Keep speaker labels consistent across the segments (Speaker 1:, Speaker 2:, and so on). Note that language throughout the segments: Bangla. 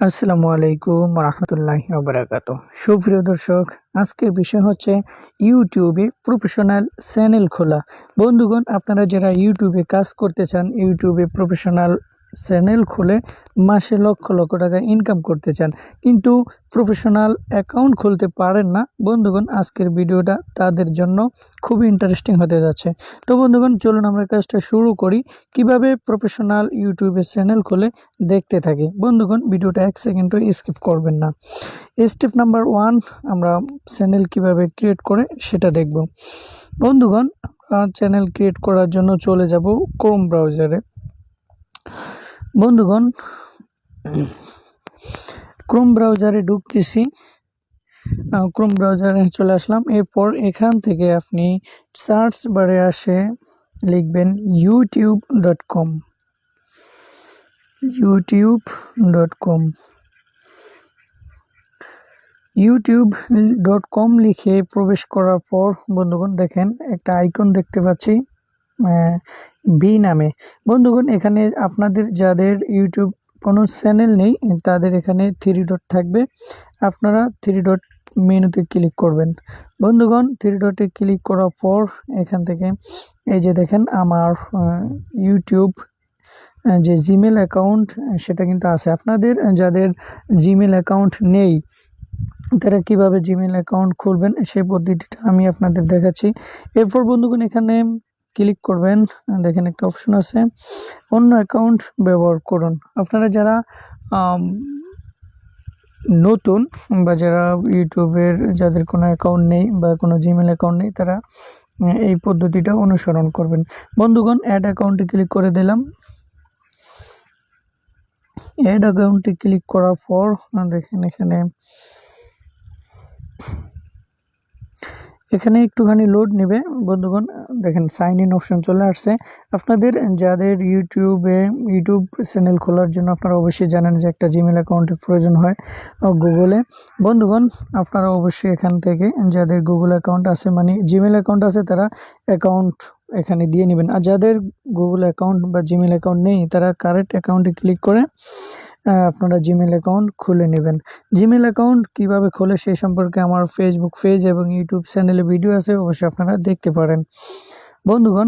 Speaker 1: আসসালামু আলাইকুম রহমতুল্লাহি ওয়া বারাকাতুহু। সুপ্রিয় দর্শক, আজকের বিষয় হচ্ছে ইউটিউবে প্রফেশনাল চ্যানেল খোলা। বন্ধুগণ, আপনারা যারা ইউটিউবে কাজ করতে চান, ইউটিউবে প্রফেশনাল চ্যানেল খুলে মাসে লক্ষ লক্ষ টাকা ইনকাম করতে চান, কিন্তু প্রফেশনাল অ্যাকাউন্ট খুলতে পারেন না, বন্ধুগণ আজকের ভিডিওটা তাদের জন্য খুবই ইন্টারেস্টিং হতে যাচ্ছে। তো বন্ধুগণ, চলুন আমরা কাজটা শুরু করি। কিভাবে প্রফেশনাল ইউটিউবে চ্যানেল খুলে দেখতে থাকি। বন্ধুগণ, ভিডিওটা 1 সেকেন্ডও স্কিপ করবেন না। স্টেপ নাম্বার 1, আমরা চ্যানেল কিভাবে ক্রিয়েট করে সেটা দেখব। বন্ধুগণ, চ্যানেল ক্রিয়েট করার জন্য চলে যাব ক্রোম ব্রাউজারে। বন্ধুগণ, ক্রোম ব্রাউজারে ঢুকতেছি। ক্রোম ব্রাউজারে চলে আসলাম। এরপর এখান থেকে আপনি সার্চ বারে আসে লিখবেন youtube.com। youtube.com লিখে প্রবেশ করার পর বন্ধুগণ দেখেন একটা আইকন দেখতে পাচ্ছি বি নামে। বন্ধুগণ, এখানে আপনাদের যাদের ইউটিউব কোনো চ্যানেল নেই তাদের এখানে 3 ডট থাকবে। আপনারা 3 ডট মেনুতে ক্লিক করবেন। বন্ধুগণ, 3 ডটে ক্লিক করার পর এখান থেকে এই যে দেখেন আমার ইউটিউব যে জিমেল অ্যাকাউন্ট সেটা কিন্তু আছে। আপনাদের যাদের জিমেল অ্যাকাউন্ট নেই তারা কিভাবে জিমেল অ্যাকাউন্ট খুলবেন সেই পদ্ধতিটা আমি আপনাদের দেখাচ্ছি। এরপর বন্ধুগণ এখানে ক্লিক করবেন, দেখেন একটা অপশন আছে অন্য অ্যাকাউন্ট ব্যবহার করুন। আপনারা যারা নতুন বা যারা ইউটিউবের যাদের কোনো অ্যাকাউন্ট নেই বা কোনো জিমেল অ্যাকাউন্ট নেই তারা এই পদ্ধতিটা অনুসরণ করবেন। বন্ধুগণ, অ্যাড অ্যাকাউন্টে ক্লিক করে দিলাম। অ্যাড অ্যাকাউন্টে ক্লিক করার পর দেখেন এখানে একটুখানি লোড নেবে। বন্ধুগণ দেখেন সাইন ইন অপশন চলে আসছে। আপনাদের যাদের ইউটিউব চ্যানেল খোলার জন্য আপনারা অবশ্যই জানেন যে একটা জিমেল অ্যাকাউন্টের প্রয়োজন হয় গুগলে। বন্ধুগণ, আপনারা অবশ্যই এখান থেকে যাদের গুগল অ্যাকাউন্ট আছে মানে জিমেল অ্যাকাউন্ট আছে তারা অ্যাকাউন্ট এখানে দিয়ে নেবেন। আর যাদের গুগল অ্যাকাউন্ট বা জিমেল অ্যাকাউন্ট নেই তারা কারেন্ট অ্যাকাউন্টে ক্লিক করে আপনারা জিমেল অ্যাকাউন্ট খুলে নেবেন। জিমেল অ্যাকাউন্ট কিভাবে খোলে সেই সম্পর্কে আমার ফেসবুক পেজ এবং ইউটিউব চ্যানেলে ভিডিও আছে, অবশ্যই আপনারা দেখতে পারেন। বন্ধুগণ,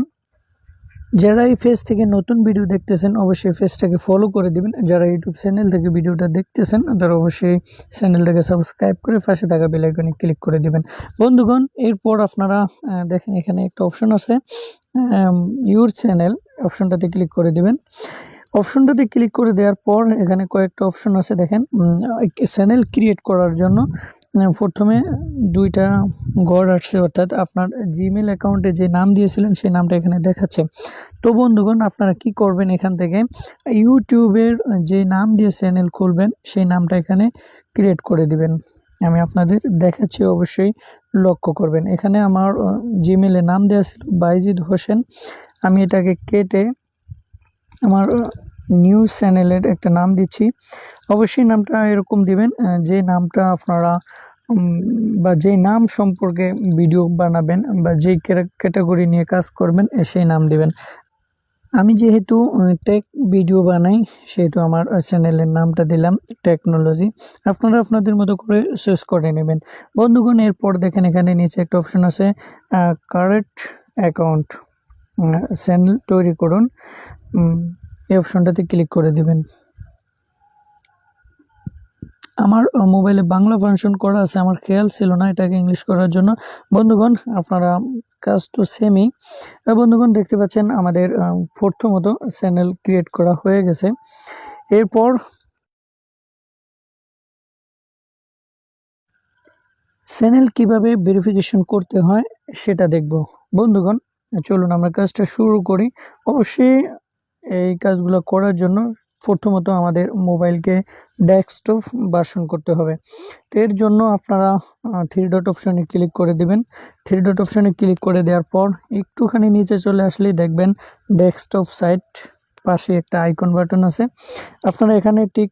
Speaker 1: যারা এই পেজ থেকে নতুন ভিডিও দেখতেছেন অবশ্যই পেজটাকে ফলো করে দিবেন। যারা ইউটিউব চ্যানেল থেকে ভিডিওটা দেখতেছেন তারা অবশ্যই চ্যানেলটাকে সাবস্ক্রাইব করে পাশে থাকা বেল আইকনে ক্লিক করে দিবেন। বন্ধুগণ, এরপর আপনারা দেখেন এখানে একটা অপশন আছে ইউর চ্যানেল, অপশনটাতে ক্লিক করে দিবেন। অপশনটাতে ক্লিক করে দেওয়ার পর এখানে কয়েকটা অপশন আছে দেখেন। চ্যানেল ক্রিয়েট করার জন্য প্রথমে 2টা ঘর আসছে, অর্থাৎ আপনার জিমেল অ্যাকাউন্টে যে নাম দিয়েছিলেন সেই নামটা এখানে দেখাচ্ছে। তো বন্ধুগণ, আপনারা কি করবেন, এখান থেকে ইউটিউবের যে নাম দিয়ে চ্যানেল খুলবেন সেই নামটা এখানে ক্রিয়েট করে দিবেন। আমি আপনাদের দেখাচ্ছি, অবশ্যই লক্ষ্য করবেন। এখানে আমার জিমেলে নাম দেওয়া ছিল বাইজিদ হোসেন। আমি এটাকে কেটে আমার নিউজ চ্যানেলের একটা নাম দিচ্ছি। অবশ্যই নামটা এরকম দিবেন যে নামটা আপনারা বা যে নাম সম্পর্কে ভিডিও বানাবেন বা যেই ক্যাটাগরি নিয়ে কাজ করবেন সেই নাম দিবেন। আমি যেহেতু টেক ভিডিও বানাই সেহেতু আমার চ্যানেলের নামটা দিলাম টেকনোলজি। আপনারা আপনাদের মতো করে চুজ করে নেবেন। বন্ধুগণ, এরপর দেখেন এখানে নিচে একটা অপশন আছে কারেন্ট অ্যাকাউন্ট, চ্যানেল তৈরি করুন। এই অপশনটাতে ক্লিক করে দিবেন। আমার মোবাইলে বাংলা ভার্সন করা আছে, আমার খেয়াল ছিল না এটাকে ইংলিশ করার জন্য। বন্ধুগণ, আপনারা কাজ তো সেমই। বন্ধুগণ, দেখতে পাচ্ছেন আমাদের প্রথমত চ্যানেল ক্রিয়েট করা হয়ে গেছে। এরপর চ্যানেল কিভাবে ভেরিফিকেশন করতে হয় সেটা দেখব। বন্ধুগণ, চলুন আমরা কাজটা শুরু করি। অবশ্যই এই কাজগুলো করার জন্য প্রথমত আমাদের মোবাইলকে ডেস্কটপ ভার্সন করতে হবে। তো এর জন্য আপনারা 3 ডট অপশনে ক্লিক করে দিবেন। 3 ডট অপশনে ক্লিক করে দেওয়ার পর একটুখানি নিচে চলে আসলেই দেখবেন ডেস্কটপ সাইট পাশে একটা আইকন বাটন আছে, আপনারা এখানে টিক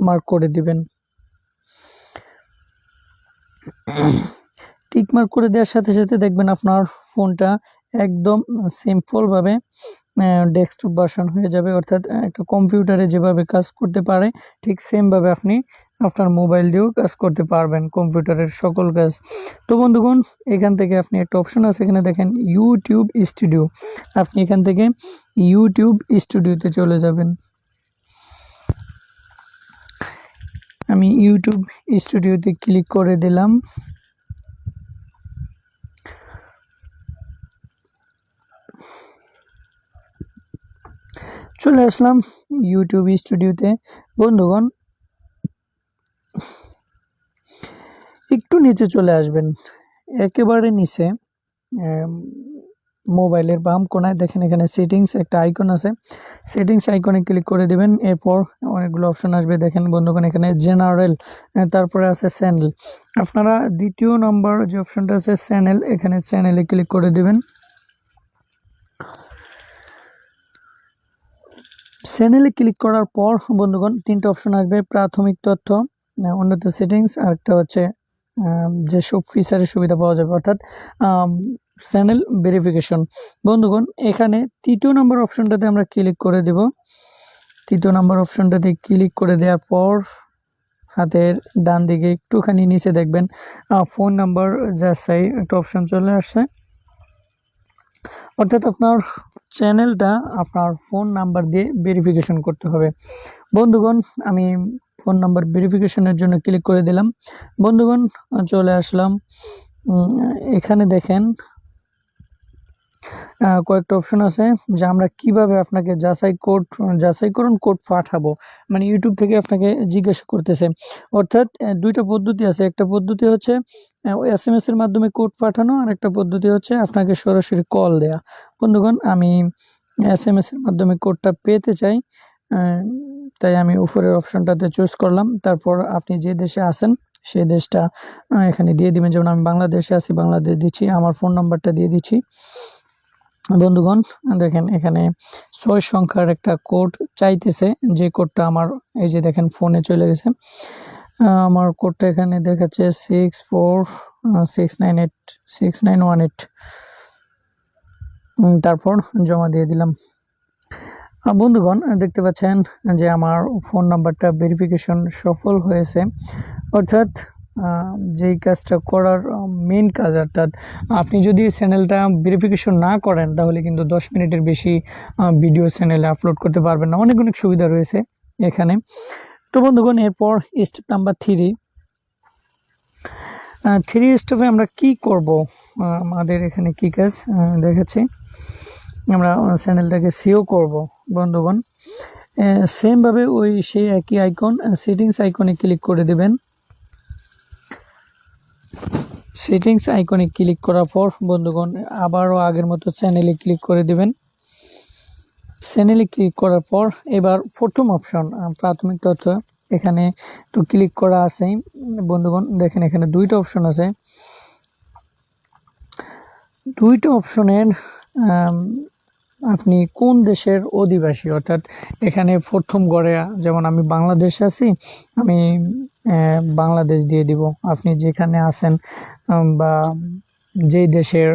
Speaker 1: মার্ক করে দিবেন। টিক মার্ক করে দেওয়ার সাথে সাথে দেখবেন আপনার ফোনটা একদম সিম্পলভাবে ডেস্কটপ ভার্সন হয়ে যাবে, অর্থাৎ একটা কম্পিউটারে যেভাবে কাজ করতে পারে ঠিক সেমভাবে আপনি আপনার মোবাইল দিয়েও কাজ করতে পারবেন, কম্পিউটারের সকল কাজ। তো বন্ধুগণ, এখান থেকে আপনি একটা অপশন আছে, এখানে দেখেন ইউটিউব স্টুডিও, আপনি এখান থেকে ইউটিউব স্টুডিওতে চলে যাবেন। আমি ইউটিউব স্টুডিওতে ক্লিক করে দিলাম। চলে আসলাম ইউটিউব স্টুডিওতে। বন্ধুগণ, একটু নিচে চলে আসবেন, একেবারে নিচে মোবাইলের বাম কোনায় দেখেন এখানে সেটিংস একটা আইকন আছে, সেটিংস আইকনে ক্লিক করে দিবেন। এরপর অনেকগুলো অপশন আসবে, দেখেন বন্ধুগণ এখানে জেনারেল, তারপরে আছে চ্যানেল। আপনারা দ্বিতীয় নম্বর যে অপশনটা আছে চ্যানেল, এখানে চ্যানেলে ক্লিক করে দিবেন। চ্যানেলে ক্লিক করার পর বন্ধুগণ তিনটা অপশন আসবে, প্রাথমিক তথ্য, উন্নত সেটিংস, আর একটা হচ্ছে যেসব ফিচারের সুবিধা পাওয়া যাবে, অর্থাৎ চ্যানেল ভেরিফিকেশন। বন্ধুগণ, এখানে তৃতীয় নম্বর অপশনটাতে আমরা ক্লিক করে দেব। তৃতীয় নম্বর অপশনটাতে ক্লিক করে দেওয়ার পর হাতের ডান দিকে একটুখানি নিচে দেখবেন ফোন নাম্বার যাচাই একটা অপশন চলে আসছে, অর্থাৎ আপনার চ্যানেলটা আপনার ফোন নাম্বার দিয়ে ভেরিফিকেশন করতে হবে। বন্ধুগণ, আমি ফোন নাম্বার ভেরিফিকেশনের জন্য ক্লিক করে দিলাম। বন্ধুগণ, চলে আসলাম। এখানে দেখেন কয়েকটা অপশন আছে যে আমরা কিভাবে আপনাকে যাচাইকরণ কোড পাঠাবো, মানে ইউটিউব থেকে আপনাকে জিজ্ঞাসা করতেছে, অর্থাৎ দুইটা পদ্ধতি আছে। একটা পদ্ধতি হচ্ছে SMS এর মাধ্যমে কোড পাঠানো, আর একটা পদ্ধতি হচ্ছে আপনাকে সরাসরি কল দেয়া। বন্ধুগণ, আমি SMS এর মাধ্যমে কোডটা পেতে চাই, তাই আমি উপরের অপশনটাতে চুজ করলাম। তারপর আপনি যে দেশে আছেন সেই দেশটা এখানে দিয়ে দিবেন, যেমন আমি বাংলাদেশে আছি, বাংলাদেশ দিচ্ছি, আমার ফোন নাম্বারটা দিয়ে দিচ্ছি। বন্ধুগণ, দেখেন এখানে 6 সংখ্যার একটা কোড চাইতেছে, যে কোডটা আমার এই যে দেখেন ফোনে চলে গেছে। আমার কোডটা এখানে দেখাচ্ছে 6469869118। তারপর জমা দিয়ে দিলাম। বন্ধুগণ, দেখতে পাচ্ছেন যে আমার ফোন নাম্বারটা ভেরিফিকেশন সফল হয়েছে, অর্থাৎ যেই কাজটা করার মেইন কাজ, অর্থাৎ আপনি যদি চ্যানেলটা ভেরিফিকেশন না করেন তাহলে কিন্তু 10 মিনিটের বেশি ভিডিও চ্যানেলে আপলোড করতে পারবেন না। অনেক সুবিধা রয়েছে এখানে। তো বন্ধুগণ, এরপর স্টেপ নাম্বার 3 স্টেপে আমরা কি করব, আমাদের এখানে কি কাজ দেখাচ্ছি। আমরা চ্যানেলটাকে সিও করব। বন্ধুগণ, সেমভাবে ওই সেই একই আইকন সেটিংস আইকনে ক্লিক করে দেবেন। সেটিংস আইকনে ক্লিক করার পর বন্ধুগণ আবারও আগের মতো চ্যানেলে ক্লিক করে দেবেন। চ্যানেলে ক্লিক করার পর এবার প্রথম অপশন প্রাথমিক তথ্য, এখানে তো ক্লিক করা আছে। বন্ধুগণ, দেখেন এখানে দুইটা অপশন আছে, দুইটা অপশনের আপনি কোন দেশের অধিবাসী, অর্থাৎ এখানে প্রথম গড়ে যেমন আমি বাংলাদেশে আছি, আমি বাংলাদেশ দিয়ে দিব। আপনি যেখানে আছেন বা যেই দেশের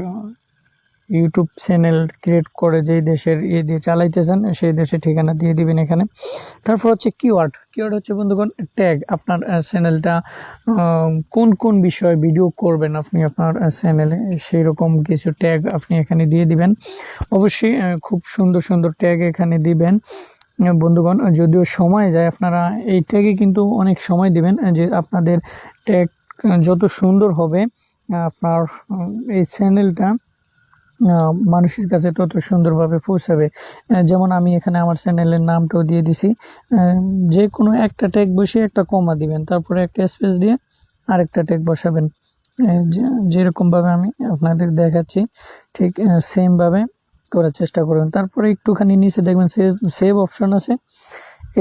Speaker 1: ইউটিউব চ্যানেল ক্রিয়েট করে যেই দেশের দিয়ে চালাইতেছেন সেই দেশের ঠিকানা দিয়ে দিবেন এখানে। তারপর হচ্ছে কিওয়ার্ড হচ্ছে বন্ধুগণ ট্যাগ, আপনার চ্যানেলটা কোন কোন বিষয়ে ভিডিও করবেন আপনি আপনার চ্যানেলে, সেই রকম কিছু ট্যাগ আপনি এখানে দিয়ে দিবেন। অবশ্যই খুব সুন্দর সুন্দর ট্যাগ এখানে দিবেন। বন্ধুগণ, যদিও সময় যায়, আপনারা এই ট্যাগে কিন্তু অনেক সময় দিবেন, যে আপনাদের ট্যাগ যত সুন্দর হবে আপনার এই চ্যানেলটা মানুষের কাছে তত সুন্দরভাবে পৌঁছাবে। যেমন আমি এখানে আমার চ্যানেলের নামটাও দিয়ে দিছি, যে কোনো একটা ট্যাগ বসিয়ে একটা কমা দিবেন, তারপরে একটা স্পেস দিয়ে আরেকটা ট্যাগ বসাবেন। যেরকমভাবে আমি আপনাদের দেখাচ্ছি ঠিক সেমভাবে করার চেষ্টা করবেন। তারপরে একটুখানি নিচে দেখবেন সেভ অপশন আছে,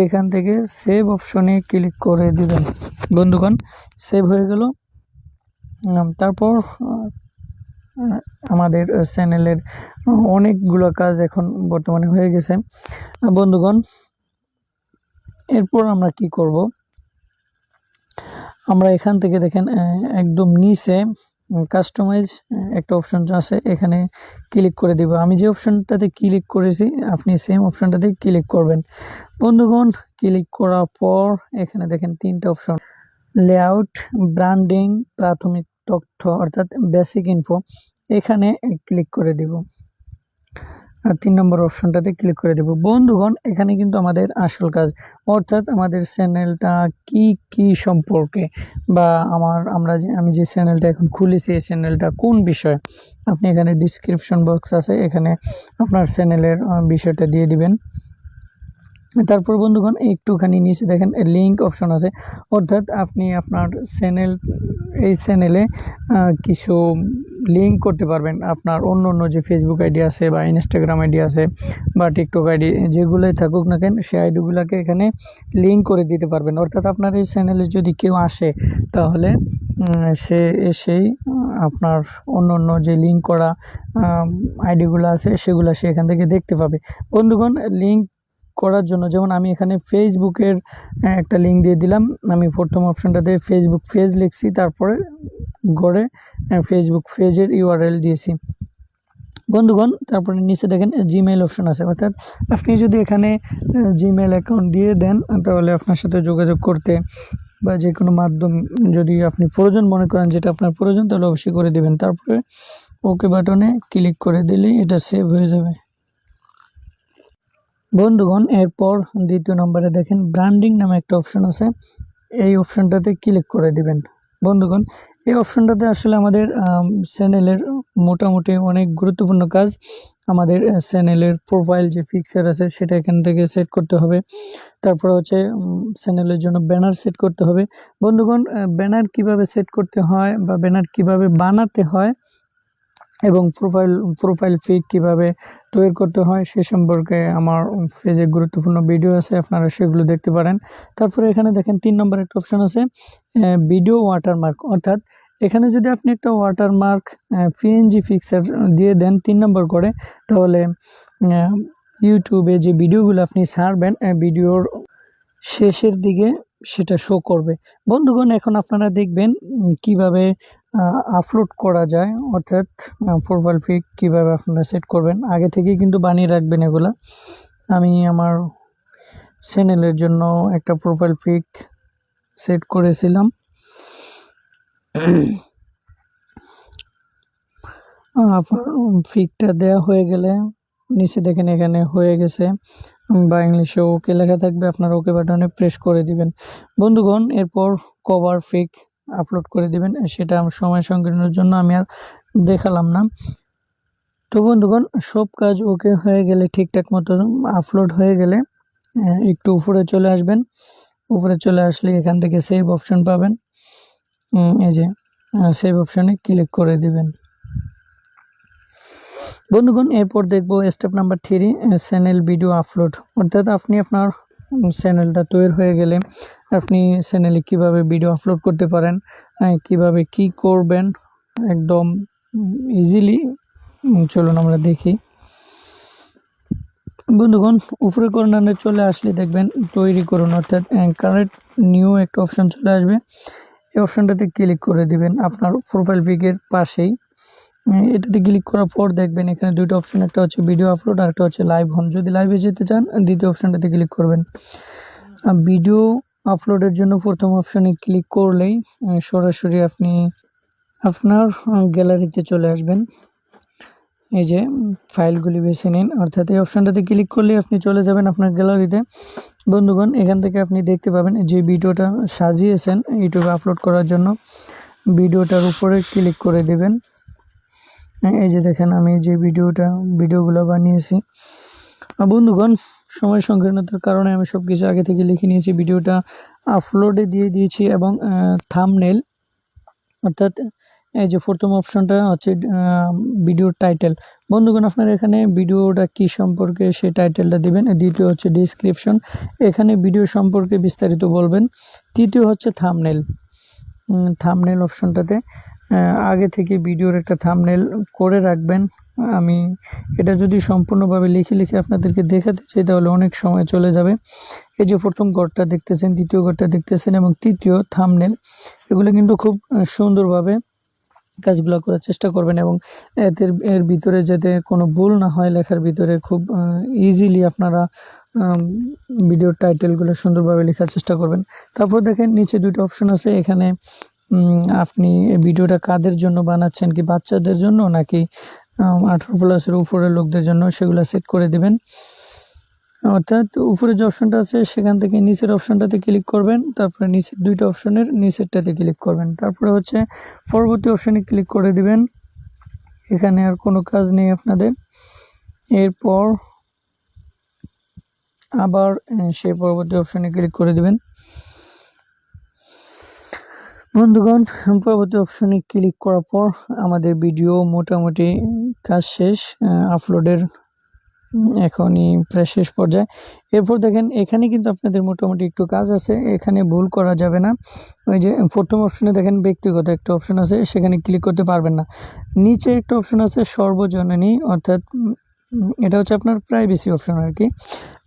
Speaker 1: এখান থেকে সেভ অপশনে ক্লিক করে দিবেন। বন্ধুগণ, সেভ হয়ে গেল। তারপর আমাদের চ্যানেলের অনেকগুলো কাজ এখন বর্তমানে হয়ে গেছে। বন্ধুগণ, এরপর আমরা কি করব, আমরা এখান থেকে দেখেন একদম নিচে কাস্টমাইজ একটা অপশন আছে, এখানে ক্লিক করে দিব। আমি যে অপশনটাতে ক্লিক করেছি আপনি সেম অপশনটাতে ক্লিক করবেন। বন্ধুগণ, ক্লিক করার পর এখানে দেখেন 3টা অপশন, লেআউট, ব্র্যান্ডিং, প্রাথমিক তথ্য অর্থাৎ বেসিক ইনফো, এখানে ক্লিক করে দিব। আর 3 নম্বর অপশনটাতে ক্লিক করে দেব। বন্ধুগণ, এখানে কিন্তু আমাদের আসল কাজ, অর্থাৎ আমাদের চ্যানেলটা কি সম্পর্কে, বা আমি যে চ্যানেলটা এখন খুলেছি এই চ্যানেলটা কোন বিষয়, আপনি এখানে ডিসক্রিপশন বক্স আছে, এখানে আপনার চ্যানেলের বিষয়টা দিয়ে দিবেন। তারপর বন্ধুগণ একটুখানি নিচে দেখেন লিঙ্ক অপশন আছে, অর্থাৎ আপনি আপনার এই চ্যানেলে কিছু লিঙ্ক করতে পারবেন। আপনার অন্য যে ফেসবুক আইডি আছে বা ইনস্টাগ্রাম আইডি আছে বা টিকটক আইডি যেগুলোই থাকুক না কেন, সেই আইডিগুলোকে এখানে লিঙ্ক করে দিতে পারবেন। অর্থাৎ আপনার এই চ্যানেলে যদি কেউ আসে তাহলে সে এসেই আপনার অন্য যে লিঙ্ক করা আইডিগুলো আছে সেগুলো সে এখান থেকে দেখতে পাবে। বন্ধুগণ, লিঙ্ক করার জন্য যেমন আমি এখানে ফেসবুকের একটা লিঙ্ক দিয়ে দিলাম। আমি প্রথম অপশনটাতে ফেসবুক পেজ লিখছি, তারপরে গড়ে ফেসবুক পেজের ইউআরএল দিয়েছি। বন্ধুগণ, তারপরে নিচে দেখেন জিমেইল অপশন আছে, অর্থাৎ আপনি যদি এখানে জিমেইল অ্যাকাউন্ট দিয়ে দেন তাহলে আপনার সাথে যোগাযোগ করতে বা যে কোনো মাধ্যম যদি আপনি প্রয়োজন মনে করেন, যেটা আপনার প্রয়োজন, তাহলে অবশ্যই করে দিবেন। তারপরে ওকে বাটনে ক্লিক করে দিলেই এটা সেভ হয়ে যাবে। বন্ধুগণ, এরপর 2 নম্বরে দেখেন ব্র্যান্ডিং নামে একটা অপশন আছে, এই অপশনটাতে ক্লিক করে দিবেন। বন্ধুগণ, এই অপশনটাতে আসলে আমাদের চ্যানেলের মোটামুটি অনেক গুরুত্বপূর্ণ কাজ। আমাদের চ্যানেলের প্রোফাইল যে পিকচার আছে সেটা এখান থেকে সেট করতে হবে। তারপর হচ্ছে চ্যানেলের জন্য ব্যানার সেট করতে হবে। বন্ধুগণ, ব্যানার কিভাবে সেট করতে হয় বা ব্যানার কিভাবে বানাতে হয় এবং প্রোফাইল পিক কিভাবে তৈরি করতে হয় সে সম্পর্কে আমার পেজে গুরুত্বপূর্ণ ভিডিও আছে, আপনারা সেগুলো দেখতে পারেন। তারপরে এখানে দেখেন 3 নম্বর একটা অপশন আছে ভিডিও ওয়াটারমার্ক, অর্থাৎ এখানে যদি আপনি একটা ওয়াটারমার্ক পিএনজি পিকচার দিয়ে দেন 3 নম্বর করে, তাহলে ইউটিউবে যে ভিডিওগুলো আপনি ছাড়বেন ভিডিওর শেষের দিকে সেটা শো করবে। বন্ধুগণ, এখন আপনারা দেখবেন কিভাবে আপলোড করা যায়, অর্থাৎ প্রোফাইল পিক কিভাবে আপনারা সেট করবেন। আগে থেকেই কিন্তু বানিয়ে রাখবেন এগুলা। আমি আমার চ্যানেলের জন্য একটা প্রোফাইল পিক সেট করেছিলাম। পিকটা দেওয়া হয়ে গেলে নিচে দেখেন এখানে হয়ে গেছে বা ইংলিশে ওকে লেখা থাকবে, আপনারা ওকে বাটনে প্রেস করে দিবেন। বন্ধুগণ, এরপর কভার পিক আপলোড করে দিবেন, সেটা সময় সংকীর্ণের জন্য আমি আর দেখালাম না। তো বন্ধুগণ, সব কাজ ওকে হয়ে গেলে, ঠিকঠাক মতো আপলোড হয়ে গেলে একটু উপরে চলে আসবেন। উপরে চলে আসলে এখান থেকে সেভ অপশন পাবেন, এই যে সেভ অপশনে ক্লিক করে দিবেন। বন্ধুগণ, এরপর দেখবো step number 3, channel video upload, অর্থাৎ আপনি আপনার চ্যানেলটা তৈরি হয়ে গেলে আপনি চ্যানেলে কিভাবে ভিডিও আপলোড করতে পারেন, কিভাবে কি করবেন একদম ইজিলি, চলুন আমরা দেখি। বন্ধুগণ, উপরে কর্নারে চলে আসলে দেখবেন তৈরি করুন, অর্থাৎ কারেক্ট নিউ একটা অপশন চলে আসবে। এই অপশনটাতে ক্লিক করে দিবেন আপনার প্রোফাইল পিকের পাশেই। এটাতে ক্লিক করার পর দেখবেন এখানে 2টা অপশন, একটা হচ্ছে ভিডিও আপলোড আর একটা হচ্ছে লাইভ হন। যদি লাইভে যেতে চান দ্বিতীয় অপশনটাতে ক্লিক করবেন। ভিডিও আপলোডের জন্য প্রথম অপশনে ক্লিক করলেই সরাসরি আপনি আপনার গ্যালারিতে চলে আসবেন। এই যে ফাইলগুলি বেছে নিন, অর্থাৎ এই অপশনটাতে ক্লিক করলে আপনি চলে যাবেন আপনার গ্যালারিতে। বন্ধুগণ, এখান থেকে আপনি দেখতে পাবেন যে ভিডিওটা সাজিয়েছেন ইউটিউবে আপলোড করার জন্য, ভিডিওটার উপরে ক্লিক করে দেবেন। এই যে দেখেন আমি যে ভিডিওগুলো বানিয়েছি। বন্ধুগণ, সময় সংকীর্ণতার কারণে আমি সব কিছু আগে থেকে লিখে নিয়েছি, ভিডিওটা আপলোডে দিয়ে দিয়েছি এবং থাম্বনেল, অর্থাৎ এই যে প্রথম অপশনটা হচ্ছে ভিডিওর টাইটেল। বন্ধুগণ, আপনারা এখানে ভিডিওটা কি সম্পর্কে সেই টাইটেলটা দিবেন। দ্বিতীয় হচ্ছে ডেসক্রিপশন, এখানে ভিডিও সম্পর্কে বিস্তারিত বলবেন। তৃতীয় হচ্ছে থাম্বনেল অপশনটাতে আগে থেকে ভিডিওর একটা থাম্বনেল করে রাখবেন। আমি এটা যদি সম্পূর্ণভাবে লিখে আপনাদেরকে দেখাতে চাই তাহলে অনেক সময় চলে যাবে। এই যে প্রথম ঘরটা দেখতেছেন, দ্বিতীয় ঘরটা দেখতেছেন এবং তৃতীয় থাম্বনেল, এগুলো কিন্তু খুব সুন্দরভাবে কাজগুলো করার চেষ্টা করবেন এবং এর ভিতরে যাতে কোনো ভুল না হয় লেখার ভিতরে খুব ইজিলি আপনারা ভিডিওর টাইটেলগুলো সুন্দরভাবে লেখার চেষ্টা করবেন। তারপর দেখেন নিচে দুটো অপশন আছে, এখানে আপনি ভিডিওটা কাদের জন্য বানাচ্ছেন, কি বাচ্চাদের জন্য নাকি 18+ উপরের লোকদের জন্য, সেগুলো সেট করে দিবেন। অর্থাৎ উপরে যে অপশনটা আছে সেখান থেকে নিচের অপশনটাতে ক্লিক করবেন, তারপরে নিচের দুইটা অপশনের নিচেরটাতে ক্লিক করবেন, তারপরে হচ্ছে পরবর্তী অপশনে ক্লিক করে দিবেন। এখানে আর কোনো কাজ নেই আপনাদের। এরপর আবার সেই পরবর্তী অপশনে ক্লিক করে দিবেন। বন্ধুগণ, পরবর্তী অপশনে ক্লিক করার পর আমাদের ভিডিও মোটামুটি কাজ শেষ, আপলোডের এখনই প্রায় শেষ পর্যায়ে। এরপর দেখেন এখানে কিন্তু আপনাদের মোটামুটি একটু কাজ আছে, এখানে ভুল করা যাবে না। ওই যে প্রথম অপশনে দেখেন ব্যক্তিগত একটা অপশন আছে, সেখানে ক্লিক করতে পারবেন না। নিচে একটা অপশন আছে সর্বজননী, অর্থাৎ এটা হচ্ছে আপনার প্রাইভেসি অপশন আর কি।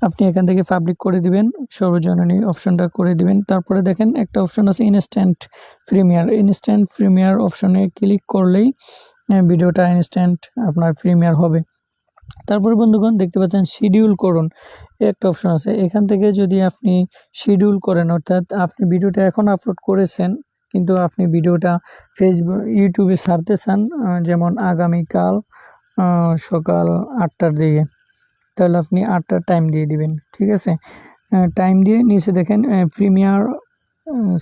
Speaker 1: আপনি এখান থেকে পাবলিক করে দিবেন, সর্বজননী অপশনটা করে দিবেন। তারপরে দেখেন একটা অপশন আছে ইনস্ট্যান্ট প্রিমিয়ার অপশনে ক্লিক করলেই ভিডিওটা ইনস্ট্যান্ট আপনার প্রিমিয়ার হবে। তারপরে বন্ধুগণ দেখতে পাচ্ছেন শিডিউল করুন, একটা অপশন আছে, এখান থেকে যদি আপনি শিডিউল করেন, অর্থাৎ আপনি ভিডিওটা এখন আপলোড করেছেন কিন্তু আপনি ভিডিওটা ইউটিউবে ছাড়তে চান, যেমন আগামীকাল সকাল 8টার দিকে, তাহলে আপনি 8টার টাইম দিয়ে দিবেন, ঠিক আছে। টাইম দিয়ে নিচে দেখেন প্রিমিয়ার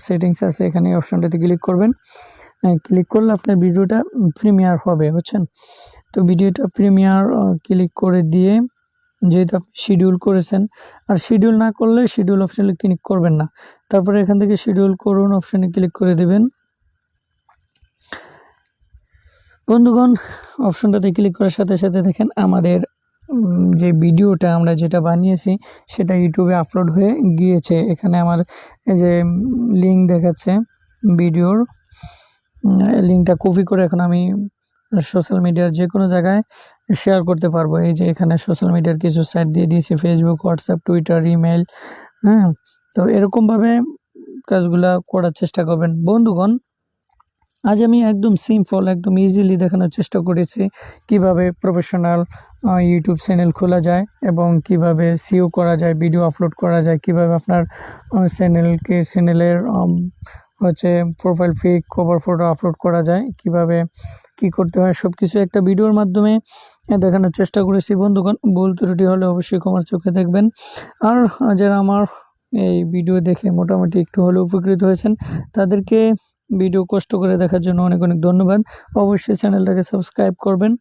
Speaker 1: সেটিংস আছে, এখানে অপশনটাতে ক্লিক করবেন। ক্লিক করলে আপনার ভিডিওটা প্রিমিয়ার হবে, বুঝছেন। তো ভিডিওটা প্রিমিয়ার ক্লিক করে দিয়ে, যেহেতু আপনি শিডিউল করেছেন, আর শিডিউল না করলে শিডিউল অপশনে ক্লিক করবেন না, তারপরে এখান থেকে শিডিউল করুন অপশনে ক্লিক করে দেবেন। বন্ধুগণ, অপশনটাতে ক্লিক করার সাথে সাথে দেখেন আমাদের যে ভিডিওটা আমরা যেটা বানিয়েছি সেটা ইউটিউবে আপলোড হয়ে গিয়েছে। এখানে আমার এই যে লিঙ্ক দেখাচ্ছে, ভিডিওর লিঙ্কটা কপি করে এখন আমি সোশ্যাল মিডিয়ার যে কোনো জায়গায় শেয়ার করতে পারবো। এই যে এখানে সোশ্যাল মিডিয়ার কিছু সাইট দিয়ে দিয়েছি, ফেসবুক, হোয়াটসঅ্যাপ, টুইটার, ইমেল, হ্যাঁ। তো এরকমভাবে কাজগুলা করার চেষ্টা করবেন। বন্ধুগণ, আজ আমি একদম সিম্পল, একদম ইজিলি দেখানোর চেষ্টা করেছি কিভাবে প্রফেশনাল ইউটিউব চ্যানেল খোলা যায় এবং কিভাবে সিও করা যায়, ভিডিও আপলোড করা যায়, কিভাবে আপনার চ্যানেলের হচ্ছে profile pic, cover photo upload করা যায়, কিভাবে কি করতে হয়, সব কিছু একটা ভিডিওর মাধ্যমে দেখানোর চেষ্টা করেছি। বন্ধুগণ, ভুল ত্রুটি হলে অবশ্যই ক্ষমার চোখে দেখবেন। আর যারা আমার এই ভিডিও দেখে মোটামুটি একটু হলে উপকৃত হয়েছেন, তাদেরকে ভিডিও কষ্ট করে দেখার জন্য অনেক অনেক ধন্যবাদ। অবশ্যই চ্যানেলটাকে সাবস্ক্রাইব করবেন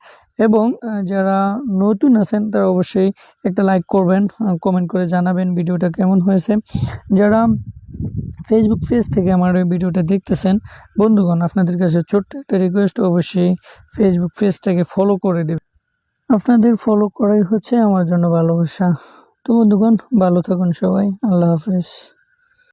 Speaker 1: এবং যারা নতুন আছেন তারা অবশ্যই একটা লাইক করবেন, কমেন্ট করে জানাবেন ভিডিওটা কেমন হয়েছে। যারা ফেসবুক পেজ থেকে আমার এই ভিডিওটা দেখতেছেন, বন্ধুগণ, আপনাদের কাছে ছোট্ট একটা রিকোয়েস্ট, অবশ্যই ফেসবুক পেজটাকে ফলো করে দেবেন। আপনাদের ফলো করাই হচ্ছে আমার জন্য ভালোবাসা। তো বন্ধুগণ, ভালো থাকুন সবাই, আল্লাহ হাফেজ।